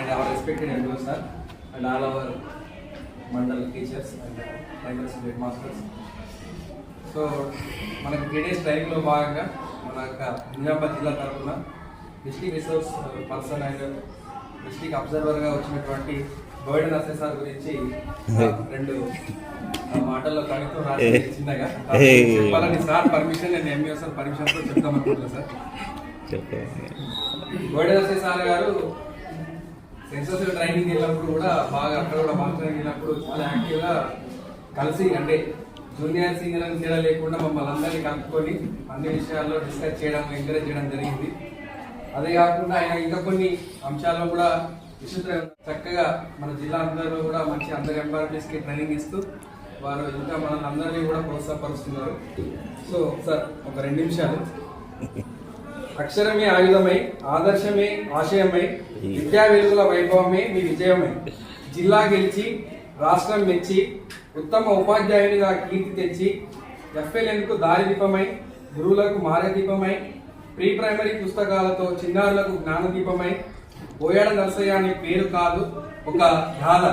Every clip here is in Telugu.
and our respected MDO sir and all our mandal teachers and primary school headmasters. So మనకి 3 days ట్రైనింగ్లో భాగంగా మన యొక్క నిజామాబాద్ జిల్లా తరఫున district resource person and district అబ్జర్వర్గా వచ్చినటువంటి బర్డెన్ అసెసర్ గురించి 2 మాటల్లో కవిత్వం రాసి చిన్నగా చెప్పాలని సార్ పర్మిషన్ నేను ఎంఈఓ సార్ పర్మిషన్తో చెప్తామనుకుంటున్నాను సార్. బర్డెన్ అసెసర్ గారు సెన్సస్ ట్రైనింగ్ వెళ్ళినప్పుడు కూడా బాగా అక్కడ కూడా మాట్లాడి వెళ్ళినప్పుడు చాలా యాక్టివ్గా కలిసి అంటే జూనియర్ సీనియర్ అని తేడా లేకుండా మమ్మల్ని అందరినీ కలుపుకొని అన్ని విషయాల్లో డిస్కస్ చేయడం ఎంకరేజ్ చేయడం జరిగింది. అదే కాకుండా ఆయన ఇంకా కొన్ని అంశాల్లో కూడా చక్కగా మన జిల్లా అందరూ కూడా మంచి అందరి ఎంప్లాయీస్కి ట్రైనింగ్ ఇస్తూ వారు ఇంకా మన అందరినీ కూడా ప్రోత్సాహపరుస్తున్నారు. సో సార్ ఒక 2 నిమిషాలు. అక్షరమే ఆయుధమై ఆదర్శమే ఆశయమై విద్యా వెలుగుల వైభవమే మీ విజయమై జిల్లా గెలిచి రాష్ట్రం మెచ్చి ఉత్తమ ఉపాధ్యాయునిగా కీర్తి తెచ్చి ఎఫ్ఎల్ఎన్కు దారిదీపమై గురువులకు మారదీపమై ప్రీ ప్రైమరీ పుస్తకాలతో చిన్నారులకు జ్ఞానదీపమై పోయాడ నర్సయ్య అనే పేరు కాదు ఒక గాథ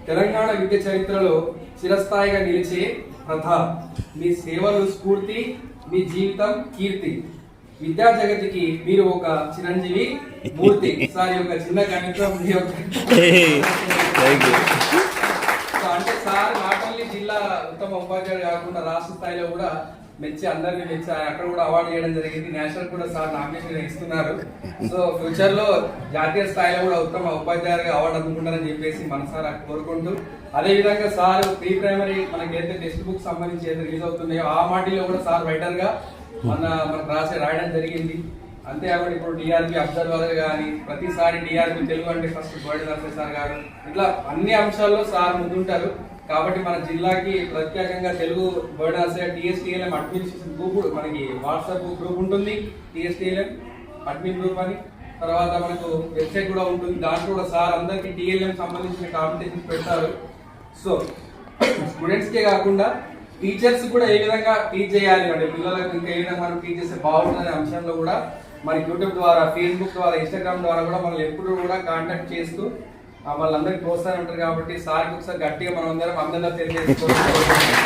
తెలంగాణ విద్య చరిత్రలో చిరస్థాయిగా నిలిచే ప్రథ మీ సేవలు స్ఫూర్తి మీ జీవితం కీర్తి విద్యా జగతికి మీరు ఒక చిరంజీవి మూర్తి. సార్ యొక్క చిన్న కవిత్వం అంటే సార్ నాట్ ఓన్లీ జిల్లా ఉత్తమ ఉపాధ్యాయుడు కాకుండా రాష్ట్ర స్థాయిలో కూడా మెచ్చి అందరినీ మెచ్చి అక్కడ కూడా అవార్డు చేయడం జరిగింది. నేషనల్ కూడా సార్ నామినేషన్ ఇస్తున్నారు. సో ఫ్యూచర్ లో జాతీయ స్థాయిలో కూడా ఉత్తమ ఉపాధ్యాయులుగా అవార్డు అందుకుంటారని చెప్పేసి మన సార్ కోరుకుంటూ, అదే విధంగా సార్ ప్రీ ప్రైమరీ మనకైతే టెక్స్ట్ బుక్ సంబంధించి ఏదైతే రిలీజ్ అవుతున్నాయో ఆ మాటిలో కూడా సార్ రైటర్ గా మనకు రాయడం జరిగింది. అంతేకాకుండా ఇప్పుడు డిఆర్పి అబ్జర్వర్ కానీ ప్రతిసారి డిఆర్పి తెలుగు అంటే ఫస్ట్ బర్డెన్ అసెసర్ గారు ఇట్లా అన్ని అంశాల్లో సార్ ముందుంటారు. కాబట్టి మన జిల్లాకి ప్రత్యేకంగా తెలుగు బర్డెన్ అసెసర్ టీఎస్టీఎల్ఎం అడ్మినిస్ట్రేషన్ గ్రూప్ మనకి వాట్సాప్ గ్రూప్ ఉంటుంది, టీఎస్టీఎల్ఎం అడ్మిన్ గ్రూప్ అని. తర్వాత మనకు వెబ్సైట్ కూడా ఉంటుంది, దాంట్లో కూడా సార్ అందరికి టీఎల్ఎం సంబంధించిన కాంపిటీషన్స్ పెడతారు. సో స్టూడెంట్స్కే కాకుండా టీచర్స్ కూడా ఏ విధంగా టీచ్ చేయాలి అంటే పిల్లలకు ఇంకా ఏ విధంగా మనం టీచ్ చేస్తే బాగుంటుందనే అంశంలో కూడా మన యూట్యూబ్ ద్వారా, ఫేస్బుక్ ద్వారా, ఇన్స్టాగ్రామ్ ద్వారా కూడా మనల్ని ఎప్పుడు కూడా కాంటాక్ట్ చేస్తూ వాళ్ళందరికీ ప్రోత్సాహం ఉంటారు. కాబట్టి సార్కి ఒకసారి గట్టిగా మనం అందరం తెలియజేసుకోవాలి.